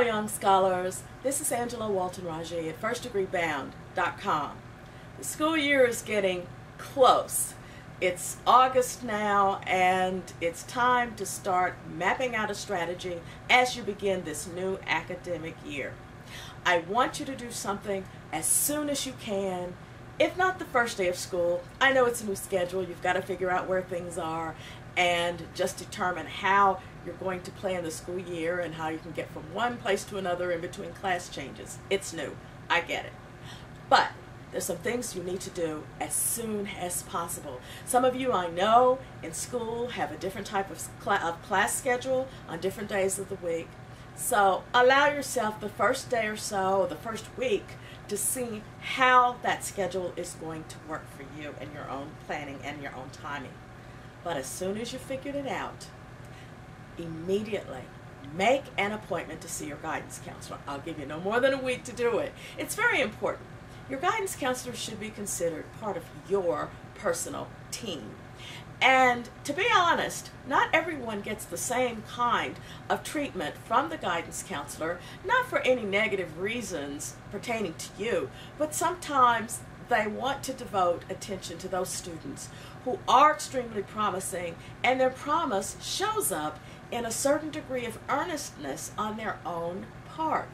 young scholars. This is Angela Walton-Raji at firstdegreebound.com. The school year is getting close. It's August now, and it's time to start mapping out a strategy as you begin this new academic year. I want you to do something as soon as you can, if not the first day of school. I know it's a new schedule. You've got to figure out where things are and just determine how you're going to plan the school year and how you can get from one place to another in between class changes. It's new. I get it. But there's some things you need to do as soon as possible. Some of you I know in school have a different type of class schedule on different days of the week. So allow yourself the first day or so, or the first week, to see how that schedule is going to work for you and your own planning and your own timing. But as soon as you figured it out, immediately make an appointment to see your guidance counselor. I'll give you no more than a week to do it. It's very important. Your guidance counselor should be considered part of your personal team. And to be honest, not everyone gets the same kind of treatment from the guidance counselor, not for any negative reasons pertaining to you, but sometimes they want to devote attention to those students who are extremely promising, and their promise shows up in a certain degree of earnestness on their own part.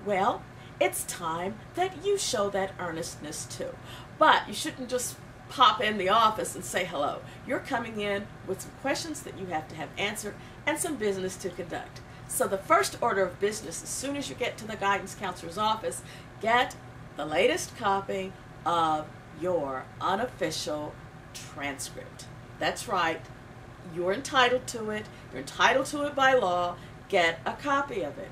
Well, it's time that you show that earnestness too. But you shouldn't just pop in the office and say hello. You're coming in with some questions that you have to have answered and some business to conduct. So the first order of business, as soon as you get to the guidance counselor's office, get the latest copy of your unofficial transcript. That's right. You're entitled to it. You're entitled to it by law. Get a copy of it.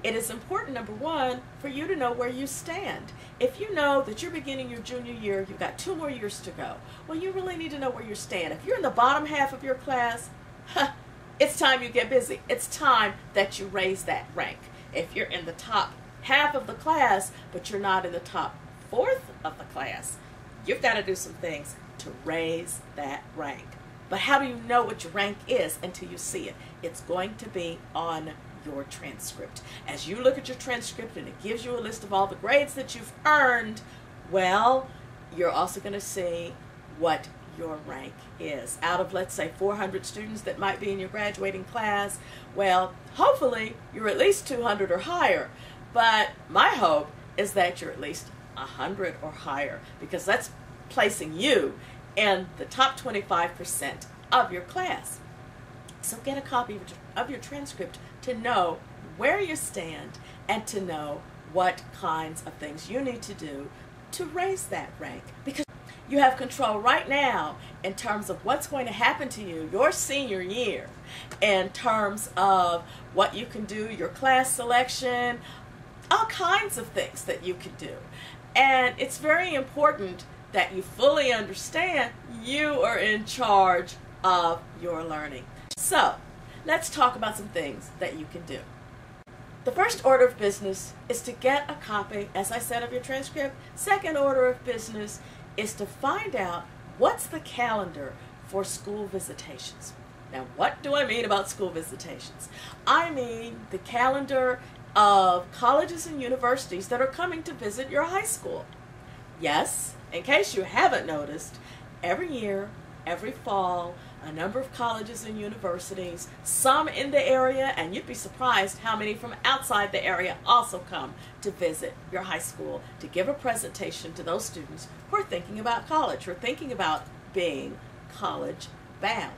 It is important, number one, for you to know where you stand. If you know that you're beginning your junior year, you've got 2 more years to go, well, you really need to know where you stand. If you're in the bottom half of your class, it's time you get busy. It's time that you raise that rank. If you're in the top half of the class, but you're not in the top 4th of the class, you've got to do some things to raise that rank. But how do you know what your rank is until you see it? It's going to be on your transcript. As you look at your transcript and it gives you a list of all the grades that you've earned, well, you're also going to see what your rank is. Out of, let's say, 400 students that might be in your graduating class, well, hopefully you're at least 200 or higher. But my hope is that you're at least 100 or higher, because that's placing you in the top 25% of your class. So get a copy of your transcript to know where you stand and to know what kinds of things you need to do to raise that rank, because you have control right now in terms of what's going to happen to you your senior year, in terms of what you can do, your class selection, all kinds of things that you can do. And it's very important that you fully understand you are in charge of your learning. So, let's talk about some things that you can do. The first order of business is to get a copy, as I said, of your transcript. Second order of business is to find out what's the calendar for school visitations. Now, what do I mean about school visitations? I mean the calendar of colleges and universities that are coming to visit your high school. Yes, in case you haven't noticed, every year, every fall, a number of colleges and universities, some in the area, and you'd be surprised how many from outside the area also come to visit your high school to give a presentation to those students who are thinking about college, who are thinking about being college bound.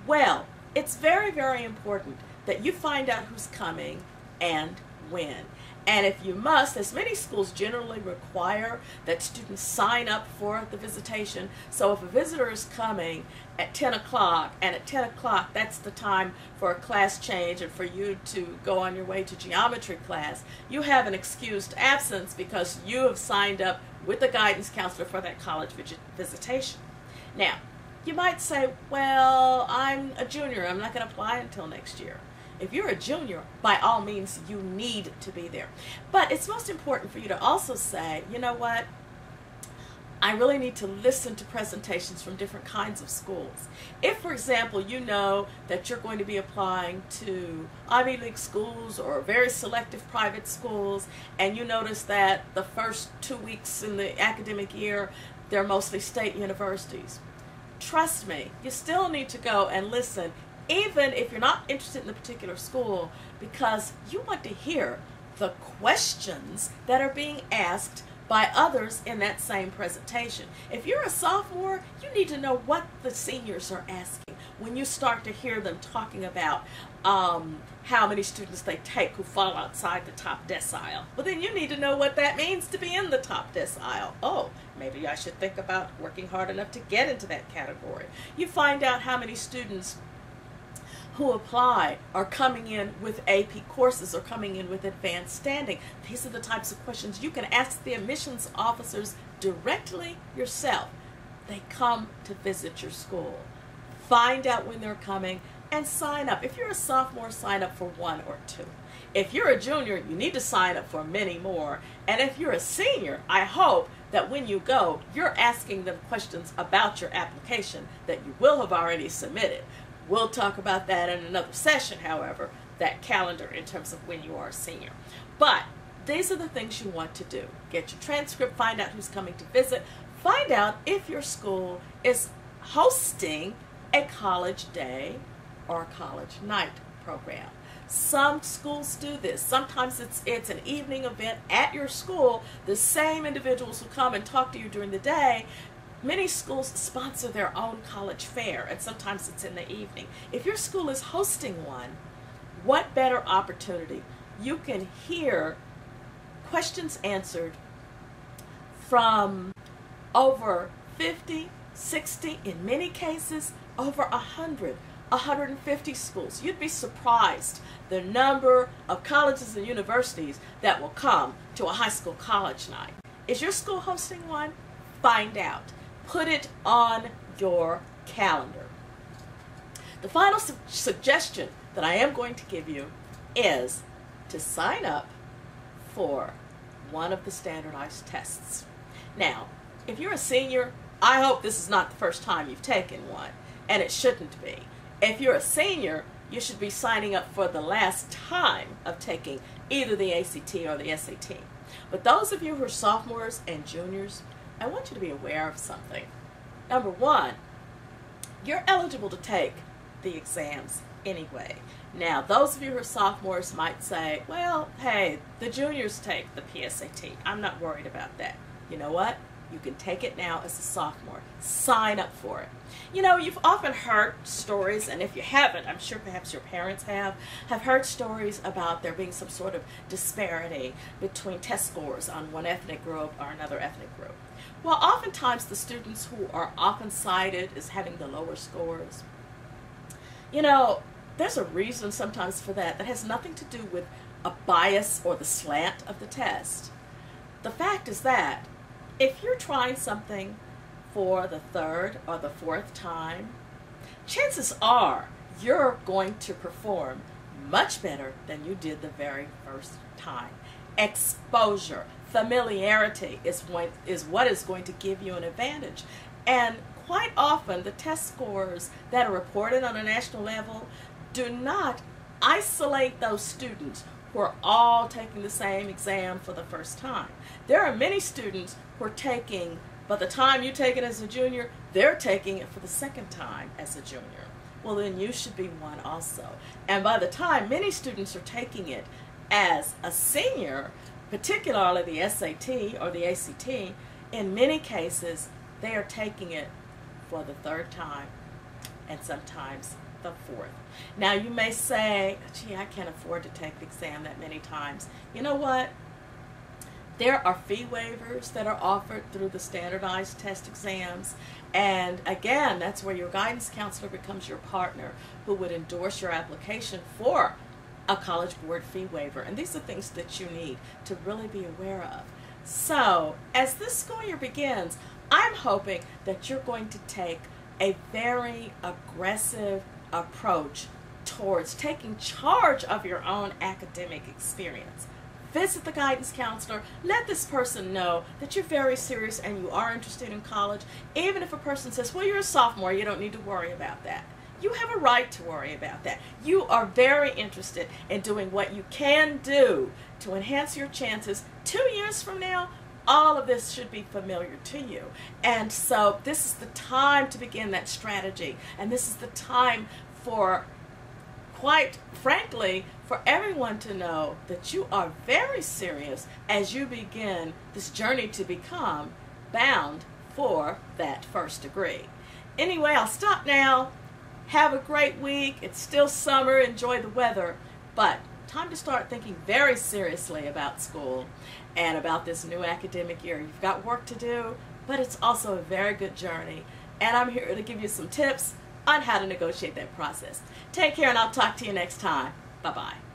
Well, it's very, very important that you find out who's coming and when. And if you must, as many schools generally require that students sign up for the visitation. So if a visitor is coming at 10 o'clock, and at 10 o'clock that's the time for a class change and for you to go on your way to geometry class, you have an excused absence because you have signed up with the guidance counselor for that college visitation. Now, you might say, well, I'm a junior, I'm not going to apply until next year. If you're a junior, by all means, you need to be there. But it's most important for you to also say, you know what, I really need to listen to presentations from different kinds of schools. If, for example, you know that you're going to be applying to Ivy League schools or very selective private schools, and you notice that the first 2 weeks in the academic year, they're mostly state universities, trust me, you still need to go and listen, even if you're not interested in the particular school, because you want to hear the questions that are being asked by others in that same presentation. If you're a sophomore, you need to know what the seniors are asking when you start to hear them talking about how many students they take who fall outside the top decile. Well, then you need to know what that means to be in the top decile. Oh, maybe I should think about working hard enough to get into that category. You find out how many students who apply are coming in with AP courses or coming in with advanced standing. These are the types of questions you can ask the admissions officers directly yourself. They come to visit your school. Find out when they're coming and sign up. If you're a sophomore, sign up for 1 or 2. If you're a junior, you need to sign up for many more. And if you're a senior, I hope that when you go, you're asking them questions about your application that you will have already submitted. We'll talk about that in another session, however, that calendar in terms of when you are a senior. But these are the things you want to do. Get your transcript, find out who's coming to visit, find out if your school is hosting a college day or a college night program. Some schools do this. Sometimes it's an evening event at your school. The same individuals who come and talk to you during the day, many schools sponsor their own college fair, and sometimes it's in the evening. If your school is hosting one, what better opportunity? You can hear questions answered from over 50, 60, in many cases, over 100, 150 schools. You'd be surprised the number of colleges and universities that will come to a high school college night. Is your school hosting one? Find out. Put it on your calendar. The final suggestion that I am going to give you is to sign up for one of the standardized tests. Now, if you're a senior, I hope this is not the first time you've taken one, and it shouldn't be. If you're a senior, you should be signing up for the last time of taking either the ACT or the SAT. But those of you who are sophomores and juniors, I want you to be aware of something. Number one, you're eligible to take the exams anyway. Now, those of you who are sophomores might say, well, hey, the juniors take the PSAT. I'm not worried about that. You know what? You can take it now as a sophomore. Sign up for it. You know, you've often heard stories, and if you haven't, I'm sure perhaps your parents have heard stories about there being some sort of disparity between test scores on one ethnic group or another ethnic group. Well, oftentimes the students who are often cited as having the lower scores, you know, there's a reason sometimes for that that has nothing to do with a bias or the slant of the test. The fact is that if you're trying something for the 3rd or the 4th time, chances are you're going to perform much better than you did the very first time. Exposure, familiarity is what is going to give you an advantage. And quite often the test scores that are reported on a national level do not isolate those students who are all taking the same exam for the first time. There are many students who are taking, by the time you take it as a junior, they're taking it for the 2nd time as a junior. Well, then you should be one also. And by the time many students are taking it as a senior, particularly the SAT or the ACT, in many cases they are taking it for the 3rd time and sometimes the 4th. Now you may say, gee, I can't afford to take the exam that many times. You know what? There are fee waivers that are offered through the standardized test exams, and again, that's where your guidance counselor becomes your partner who would endorse your application for a College Board fee waiver. And these are things that you need to really be aware of. So as this school year begins, I'm hoping that you're going to take a very aggressive approach towards taking charge of your own academic experience. visit the guidance counselor. Let this person know that you're very serious and you are interested in college. Even if a person says, well, you're a sophomore, you don't need to worry about that. You have a right to worry about that. You are very interested in doing what you can do to enhance your chances. 2 years from now, all of this should be familiar to you. And so this is the time to begin that strategy. And this is the time for, quite frankly, for everyone to know that you are very serious as you begin this journey to become bound for that first degree. Anyway, I'll stop now. Have a great week. It's still summer. Enjoy the weather. But time to start thinking very seriously about school and about this new academic year. You've got work to do, but it's also a very good journey. And I'm here to give you some tips on how to negotiate that process. Take care, and I'll talk to you next time. Bye-bye.